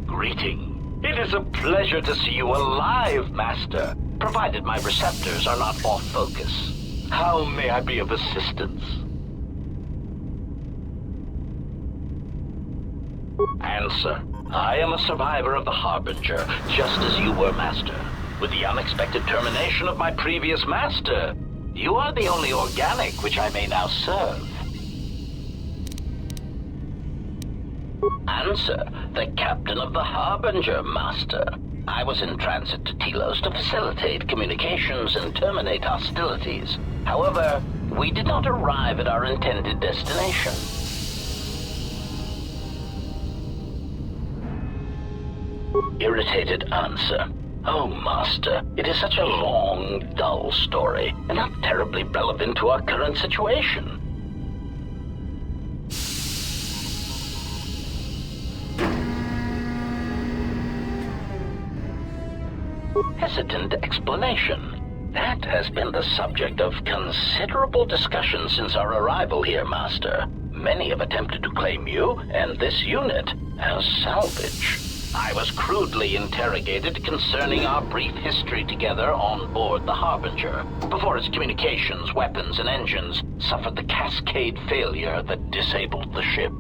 Greeting. It is a pleasure to see you alive, Master, provided my receptors are not off focus. How may I be of assistance? Answer. I am a survivor of the Harbinger, just as you were, Master. With the unexpected termination of my previous Master, you are the only organic which I may now serve. Answer. The captain of the Harbinger, Master. I was in transit to Telos to facilitate communications and terminate hostilities. However, we did not arrive at our intended destination. Irritated answer. Oh, Master, it is such a long, dull story, and not terribly relevant to our current situation. Hesitant explanation. That has been the subject of considerable discussion since our arrival here, Master. Many have attempted to claim you and this unit as salvage. I was crudely interrogated concerning our brief history together on board the Harbinger, before its communications, weapons, and engines suffered the cascade failure that disabled the ship.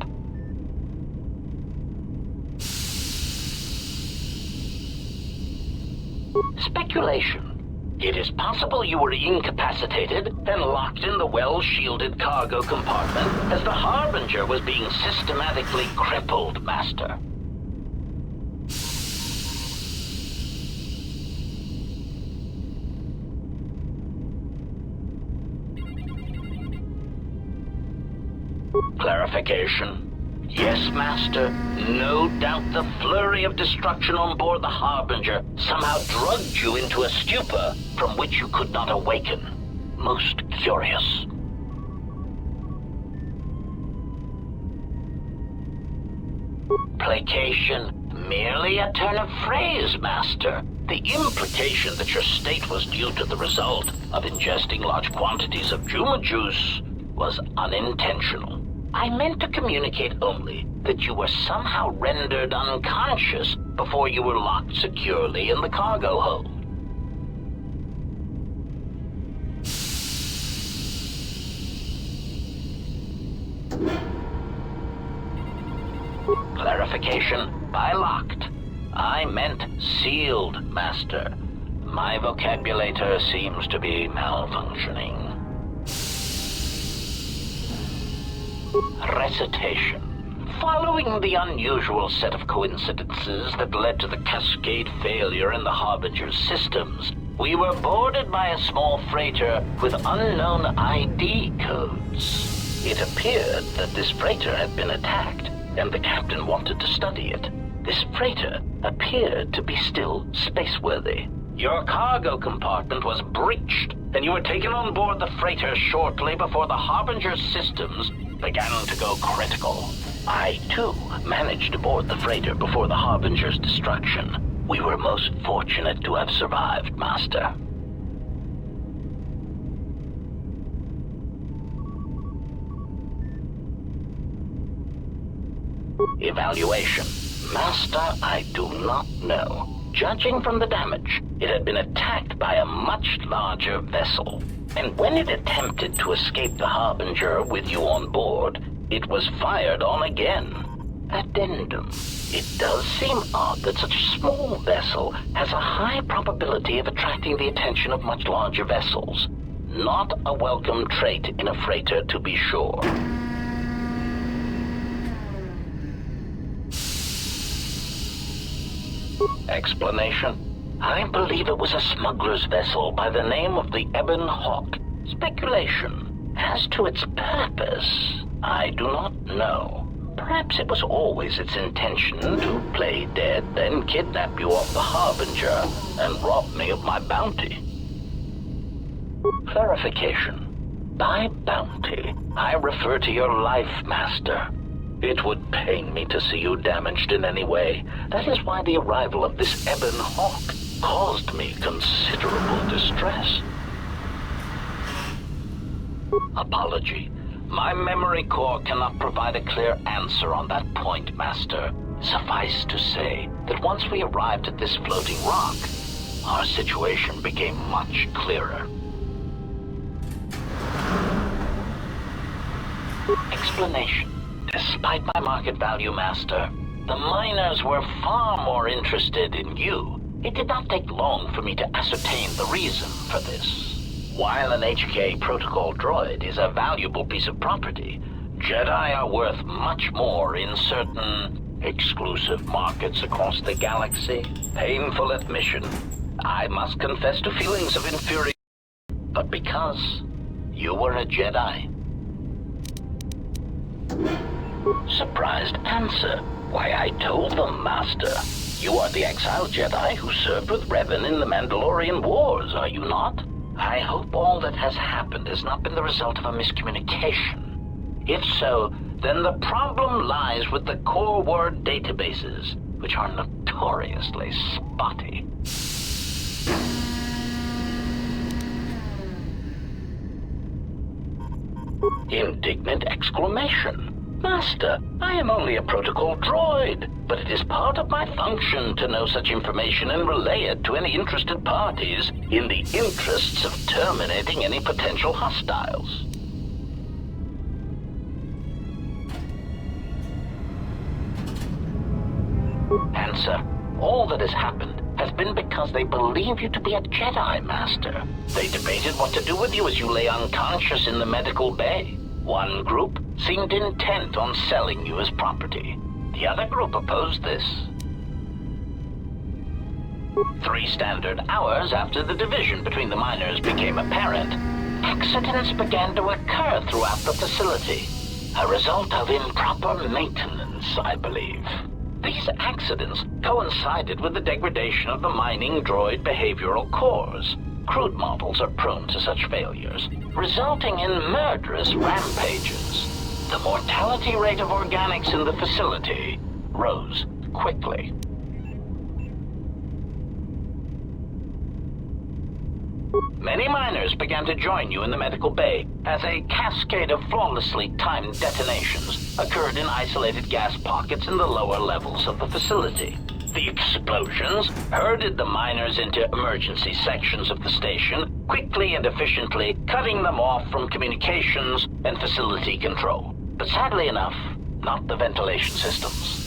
Speculation. It is possible you were incapacitated and locked in the well-shielded cargo compartment as the Harbinger was being systematically crippled, Master. Clarification. Yes, Master. No doubt the flurry of destruction on board the Harbinger somehow drugged you into a stupor from which you could not awaken. Most curious. Placation. Merely a turn of phrase, Master. The implication that your state was due to the result of ingesting large quantities of Juma juice was unintentional. I meant to communicate only that you were somehow rendered unconscious before you were locked securely in the cargo hold. Clarification. By locked, I meant sealed, Master. My vocabulator seems to be malfunctioning. Recitation. Following the unusual set of coincidences that led to the cascade failure in the Harbinger's systems, we were boarded by a small freighter with unknown ID codes. It appeared that this freighter had been attacked, and the captain wanted to study it. This freighter appeared to be still spaceworthy. Your cargo compartment was breached, and you were taken on board the freighter shortly before the Harbinger's systems began to go critical. I, too, managed to board the freighter before the Harbinger's destruction. We were most fortunate to have survived, Master. Evaluation. Master, I do not know. Judging from the damage, it had been attacked by a much larger vessel. And when it attempted to escape the Harbinger with you on board, it was fired on again. Addendum. It does seem odd that such a small vessel has a high probability of attracting the attention of much larger vessels. Not a welcome trait in a freighter, to be sure. Explanation? I believe it was a smuggler's vessel by the name of the Ebon Hawk. Speculation. As to its purpose, I do not know. Perhaps it was always its intention to play dead, then kidnap you off the Harbinger and rob me of my bounty. Clarification. By bounty, I refer to your life, Master. It would pain me to see you damaged in any way. That is why the arrival of this Ebon Hawk caused me considerable distress. Apology. My memory core cannot provide a clear answer on that point, Master. Suffice to say that once we arrived at this floating rock, our situation became much clearer. Explanation. Despite my market value, Master, the miners were far more interested in you. It did not take long for me to ascertain the reason for this. While an HK protocol droid is a valuable piece of property, Jedi are worth much more in certain exclusive markets across the galaxy. Painful admission. I must confess to feelings of inferiority, but because you were a Jedi. Surprised answer. Why, I told them, Master. You are the exiled Jedi who served with Revan in the Mandalorian Wars, are you not? I hope all that has happened has not been the result of a miscommunication. If so, then the problem lies with the core word databases, which are notoriously spotty. Indignant exclamation. Master, I am only a protocol droid, but it is part of my function to know such information and relay it to any interested parties in the interests of terminating any potential hostiles. Answer. All that has happened has been because they believe you to be a Jedi, Master. They debated what to do with you as you lay unconscious in the medical bay. One group seemed intent on selling you as property. The other group opposed this. 3 standard hours after the division between the miners became apparent, accidents began to occur throughout the facility. A result of improper maintenance, I believe. These accidents coincided with the degradation of the mining droid behavioral cores. Crude models are prone to such failures, resulting in murderous rampages. The mortality rate of organics in the facility rose quickly. Many miners began to join you in the medical bay as a cascade of flawlessly timed detonations occurred in isolated gas pockets in the lower levels of the facility. The explosions herded the miners into emergency sections of the station, quickly and efficiently cutting them off from communications and facility control. But sadly enough, not the ventilation systems.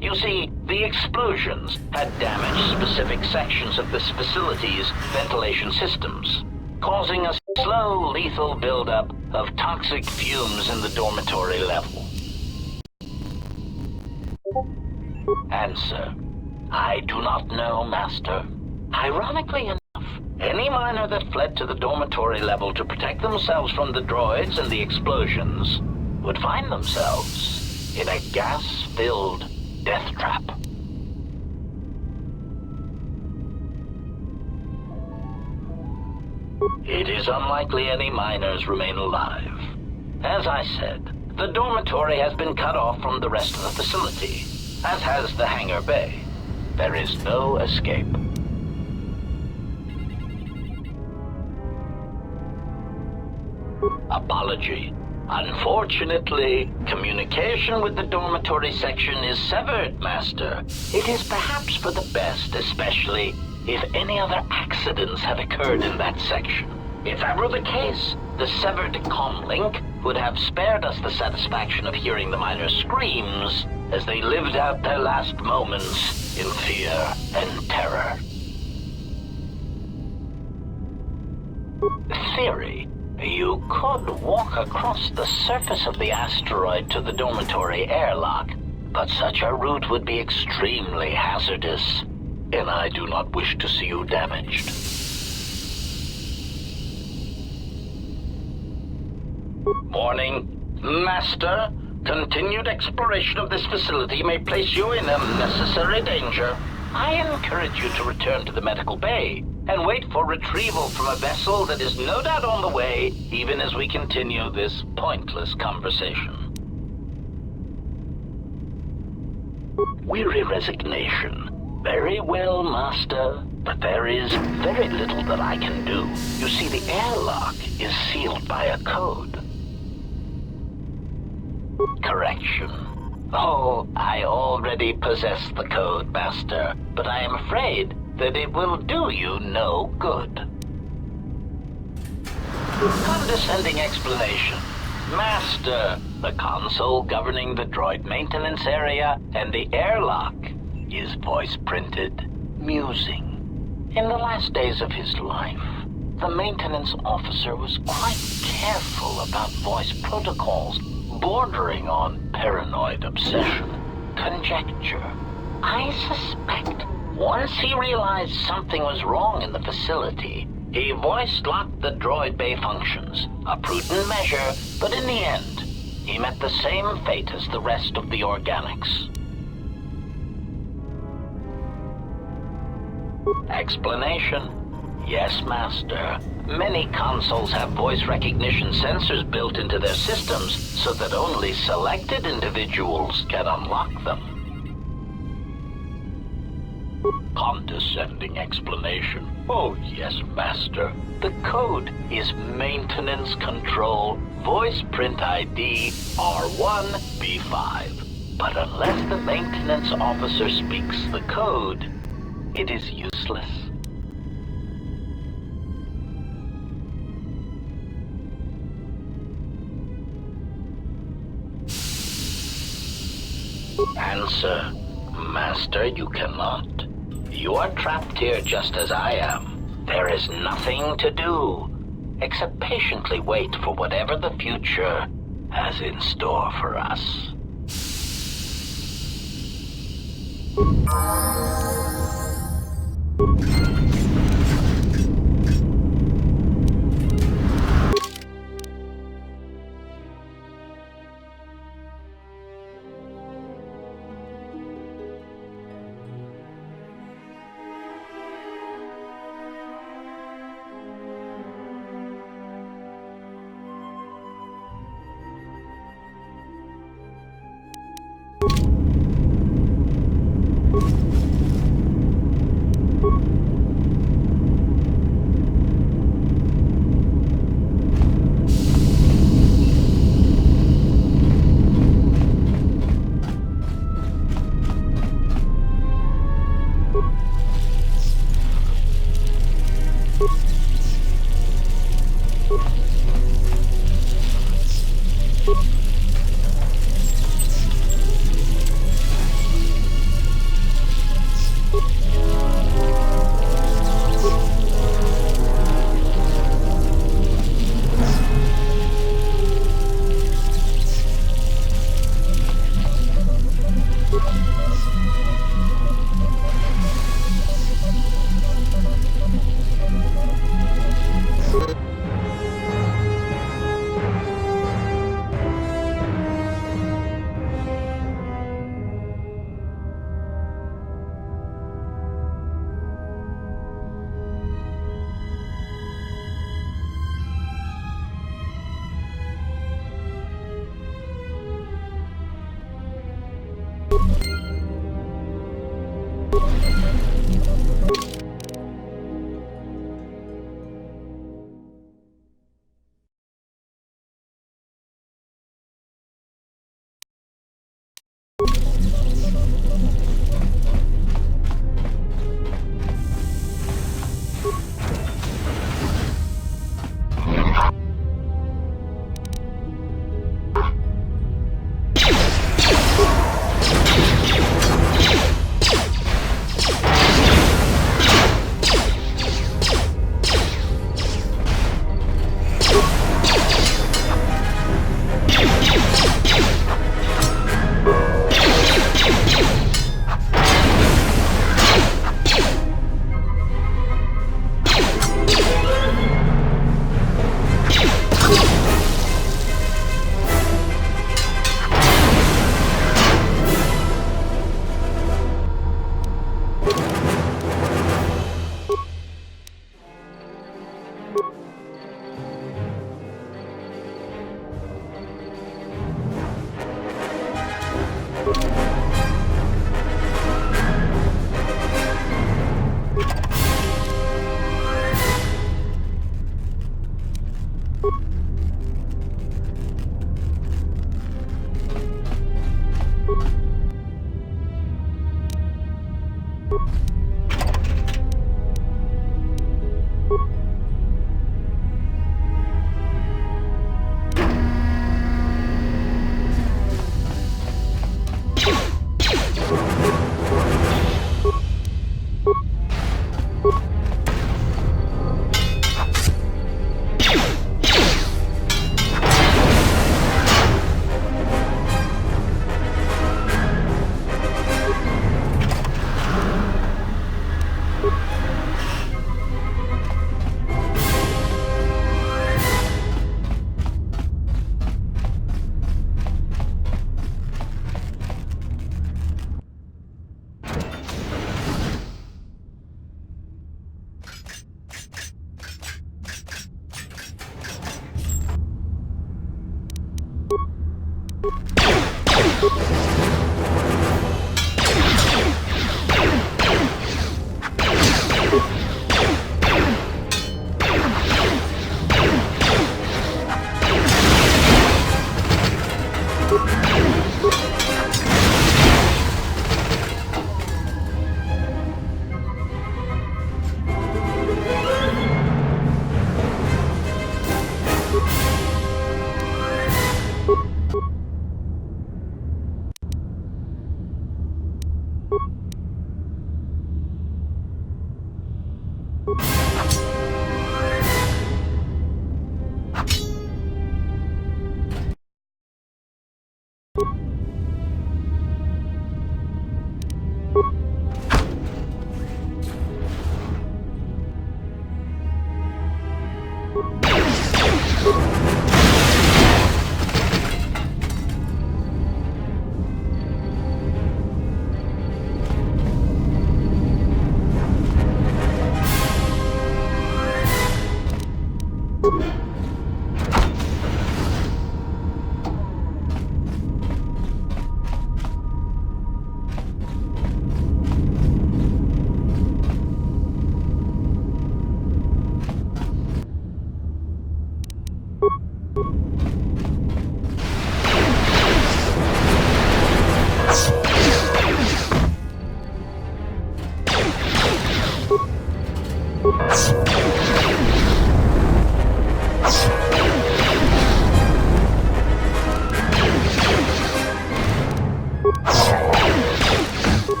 You see, the explosions had damaged specific sections of this facility's ventilation systems, causing a slow, lethal buildup of toxic fumes in the dormitory level. Answer. I do not know, Master. Ironically enough, any miner that fled to the dormitory level to protect themselves from the droids and the explosions would find themselves in a gas-filled death trap. It is unlikely any miners remain alive. As I said, the dormitory has been cut off from the rest of the facility, as has the hangar bay. There is no escape. Apology. Unfortunately, communication with the dormitory section is severed, Master. It is perhaps for the best, especially if any other accidents have occurred in that section. If that were the case, the severed comlink would have spared us the satisfaction of hearing the miners' screams as they lived out their last moments in fear and terror. Theory. You could walk across the surface of the asteroid to the dormitory airlock, but such a route would be extremely hazardous, and I do not wish to see you damaged. Warning, Master. Continued exploration of this facility may place you in unnecessary danger. I encourage you to return to the medical bay and wait for retrieval from a vessel that is no doubt on the way, even as we continue this pointless conversation. Weary resignation. Very well, Master, but there is very little that I can do. You see, the airlock is sealed by a code. Correction. Oh, I already possess the code, Master, but I am afraid that it will do you no good. Condescending explanation. Master, the console governing the droid maintenance area and the airlock is voice-printed, musing. In the last days of his life, the maintenance officer was quite careful about voice protocols, bordering on paranoid obsession. Conjecture. I suspect once he realized something was wrong in the facility, he voice-locked the droid bay functions. A prudent measure, but in the end, he met the same fate as the rest of the organics. Explanation. Yes, Master. Many consoles have voice recognition sensors built into their systems so that only selected individuals can unlock them. Condescending explanation. Oh, yes, Master. The code is Maintenance Control Voice Print ID R1B5. But unless the maintenance officer speaks the code, it is useless. Answer. Master, you cannot. You are trapped here just as I am. There is nothing to do, except patiently wait for whatever the future has in store for us.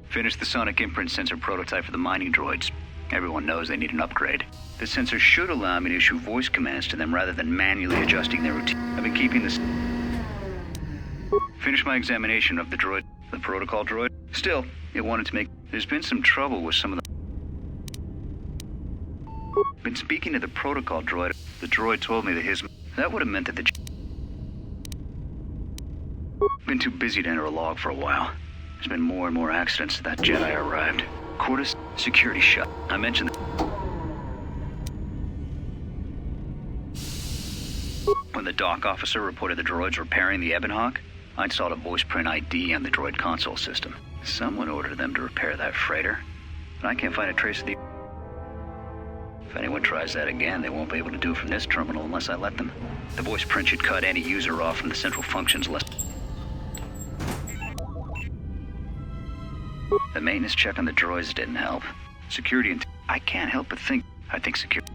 Finished the sonic imprint sensor prototype for the mining droids. Everyone knows they need an upgrade. The sensor should allow me to issue voice commands to them rather than manually adjusting their routine. I've been keeping this... Finished my examination of the droid, the protocol droid. Still, it wanted to make... There's been some trouble with some of the... Been speaking to the protocol droid. The droid told me that his... That would have meant that the... Been too busy to enter a log for a while. There's been more and more accidents since that Jedi arrived. Quarters, security shut. I mentioned that. When the dock officer reported the droids repairing the Ebonhawk, I installed a voice print ID on the droid console system. Someone ordered them to repair that freighter, but I can't find a trace of the... If anyone tries that again, they won't be able to do it from this terminal unless I let them. The voice print should cut any user off from the central functions list. The maintenance check on the droids didn't help. Security and... I can't help but think... I think security...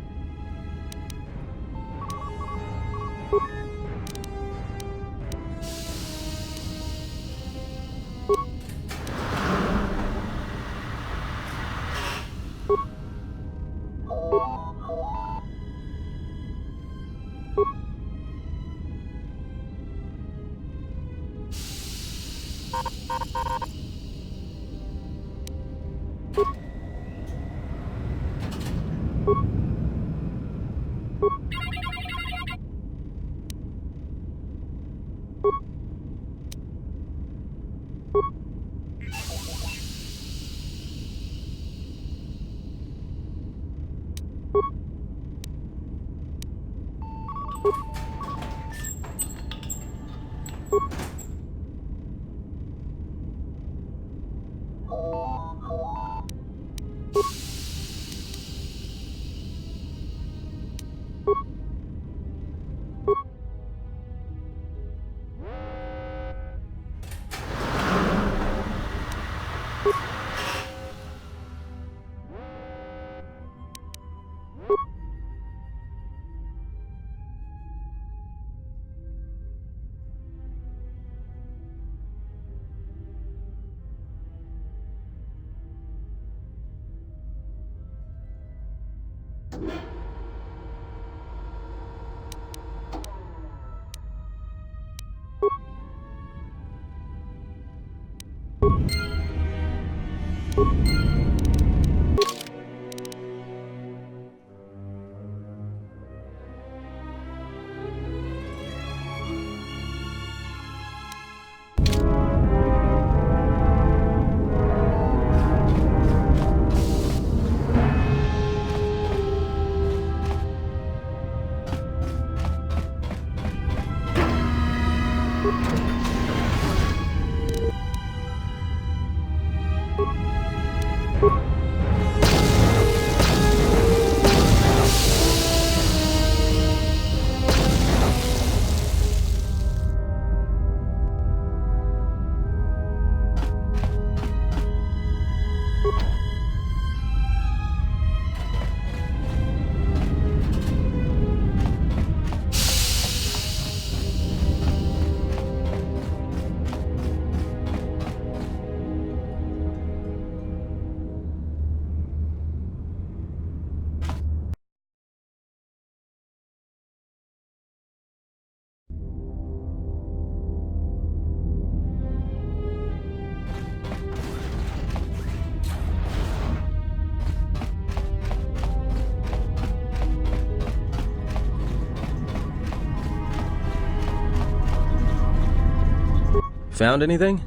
Found anything?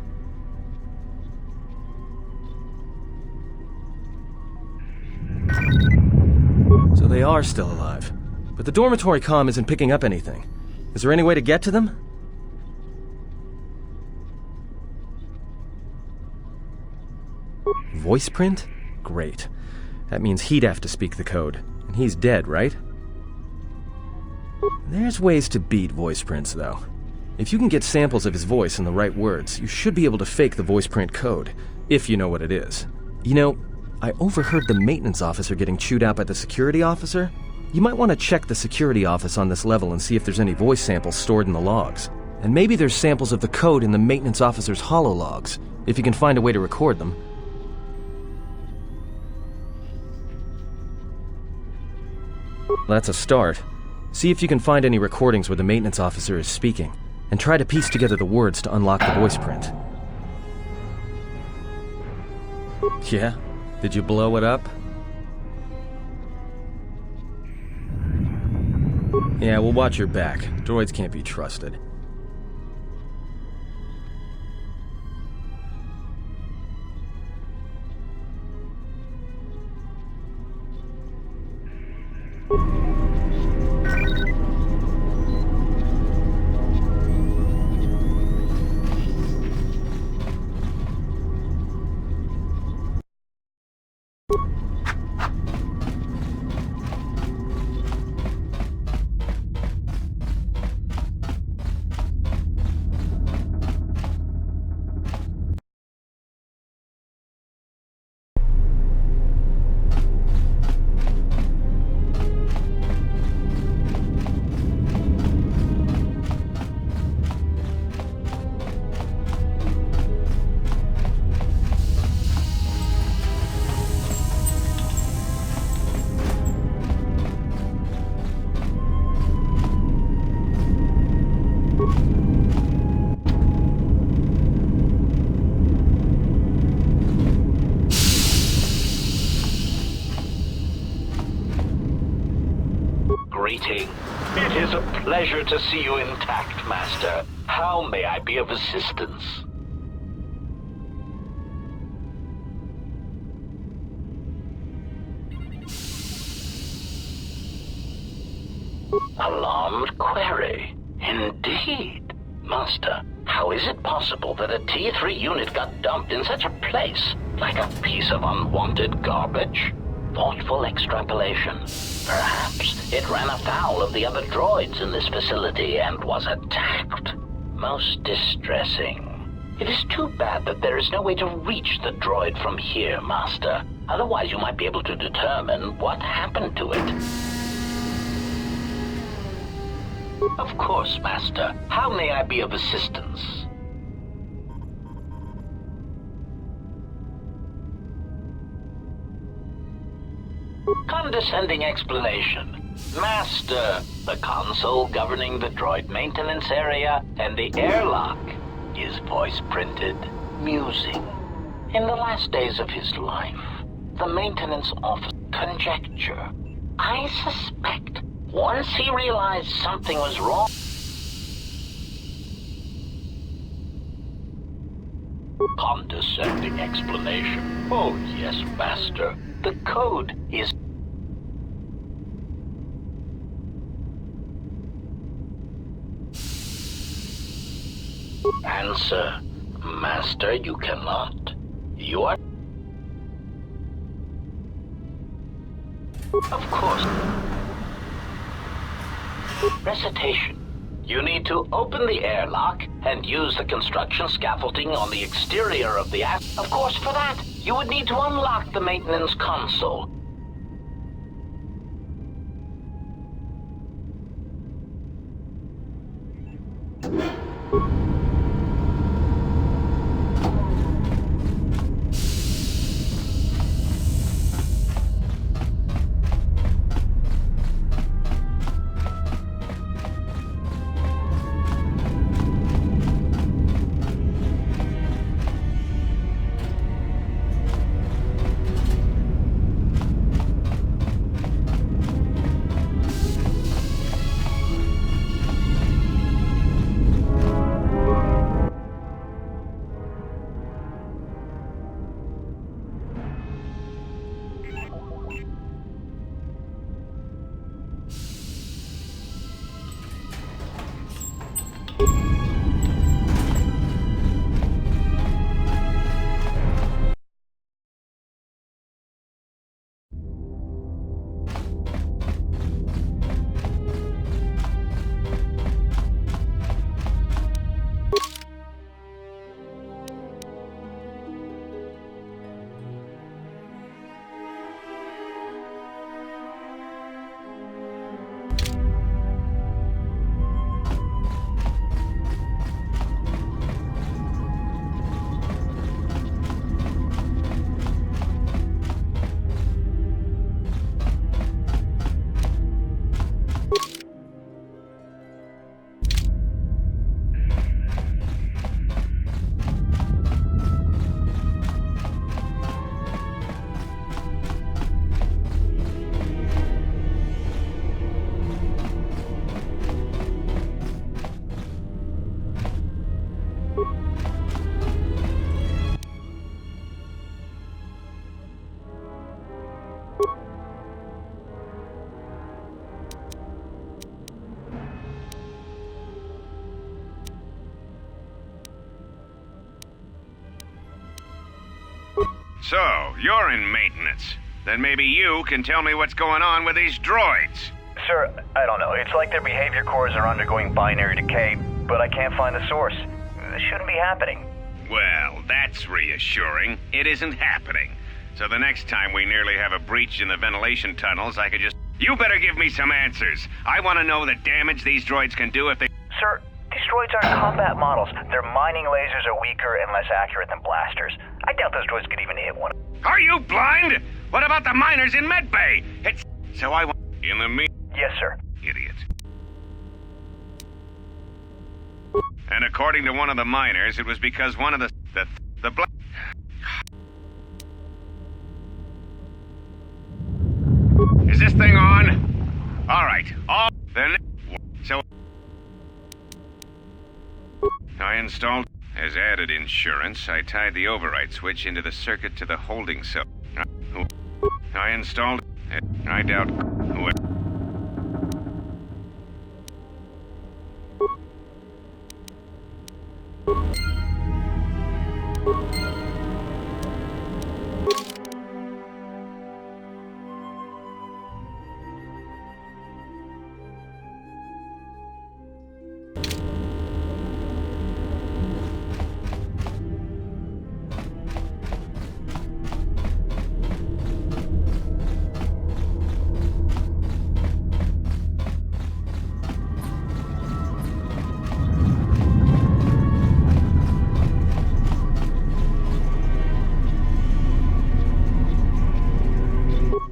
So they are still alive. But the dormitory comm isn't picking up anything. Is there any way to get to them? Voice print? Great. That means he'd have to speak the code. And he's dead, right? There's ways to beat voice prints, though. If you can get samples of his voice and the right words, you should be able to fake the voice print code, if you know what it is. You know, I overheard the maintenance officer getting chewed out by the security officer. You might want to check the security office on this level and see if there's any voice samples stored in the logs. And maybe there's samples of the code in the maintenance officer's holologs. if you can find a way to record them. That's a start. See if you can find any recordings where the maintenance officer is speaking, and try to piece together the words to unlock the voice print. Yeah? Did you blow it up? Yeah, well, watch your back. Droids can't be trusted. Greeting. It is a pleasure to see you intact, Master. How may I be of assistance? Alarmed query. Indeed. Master, how is it possible that a T3 unit got dumped in such a place? Like a piece of unwanted garbage? Thoughtful extrapolation. Perhaps it ran afoul of the other droids in this facility and was attacked. Most distressing. It is too bad that there is no way to reach the droid from here, Master. Otherwise you might be able to determine what happened to it. Of course, Master. How may I be of assistance? Condescending explanation. Master, the console governing the droid maintenance area and the airlock is voice printed, musing. In the last days of his life, the maintenance officer conjecture. I suspect once he realized something was wrong. Condescending explanation. Oh yes, Master. The code is... Answer. Master, you cannot. You are... Of course. Recitation. You need to open the airlock and use the construction scaffolding on the exterior of the Of course, for that, you would need to unlock the maintenance console. So, you're in maintenance. Then maybe you can tell me what's going on with these droids. Sir, I don't know. It's like their behavior cores are undergoing binary decay, but I can't find the source. This shouldn't be happening. Well, that's reassuring. It isn't happening. So the next time we nearly have a breach in the ventilation tunnels, I could just... You better give me some answers. I want to know the damage these droids can do if they... Sir, these droids aren't combat models. Their mining lasers are weaker and less accurate than blasters. I doubt those droids could even hit one. Are you blind? What about the miners in Medbay? It's... So I want... In the Yes, sir. Idiot. And according to one of the miners, it was because one of the Is this thing on? All right. Then... So... I installed... As added insurance, I tied the override switch into the circuit to the holding cell. I installed... I doubt... Whoever...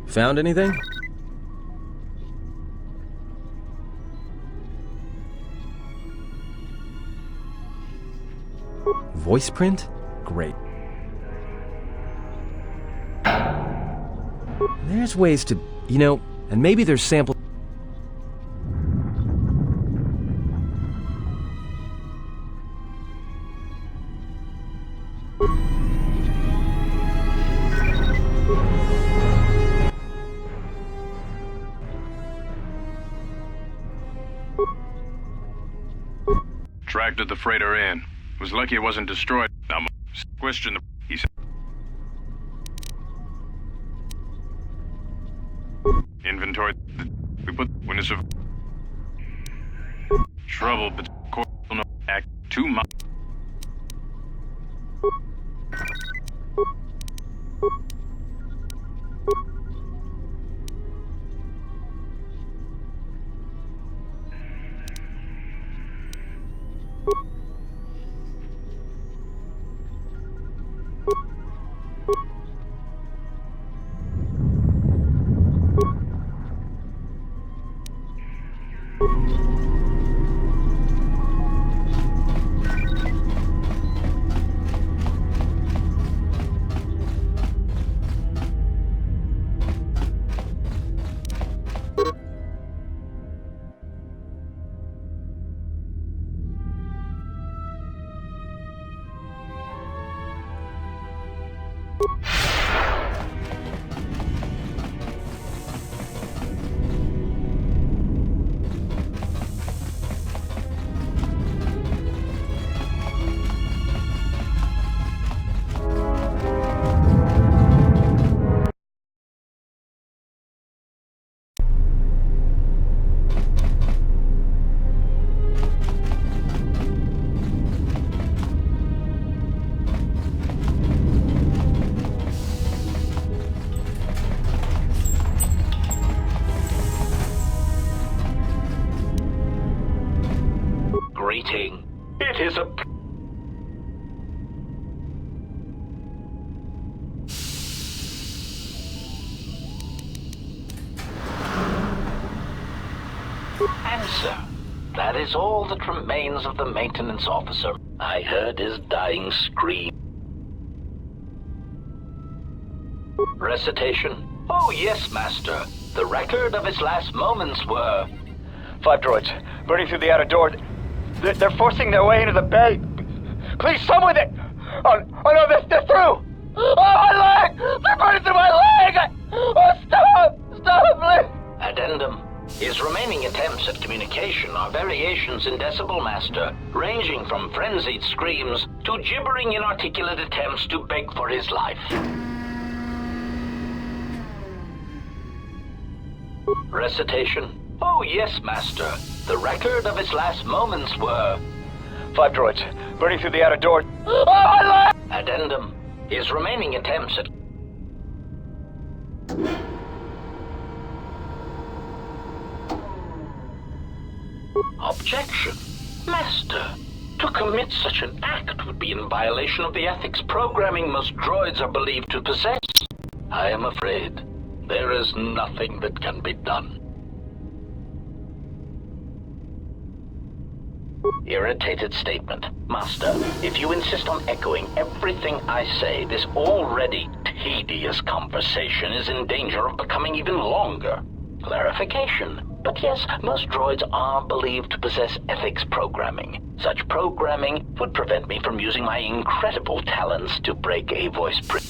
Found anything? Voice print? Great. There's ways to, and maybe there's sample... Tracked the freighter in. Was lucky it wasn't destroyed. Now, question the... He said... Inventory... We put witness of... Trouble, but... No act 2 months. Greeting. It is a... Answer. That is all that remains of the maintenance officer. I heard his dying scream. Recitation. Oh yes, Master. The record of his last moments were... 5 droids, burning through the outer door. They're forcing their way into the bay. Please, someone that... Oh no, they're through! Oh, my leg! They're burning through my leg! Oh, stop! Stop, please! Addendum. His remaining attempts at communication are variations in Decibel Master, ranging from frenzied screams to gibbering inarticulate attempts to beg for his life. Recitation? Oh yes, Master. The record of his last moments were... 5 droids, burning through the outer door. Addendum. His remaining attempts at... Objection. Master, to commit such an act would be in violation of the ethics programming most droids are believed to possess. I am afraid there is nothing that can be done. Irritated statement. Master, if you insist on echoing everything I say, this already tedious conversation is in danger of becoming even longer. Clarification. But yes, most droids are believed to possess ethics programming. Such programming would prevent me from using my incredible talents to break a voice print.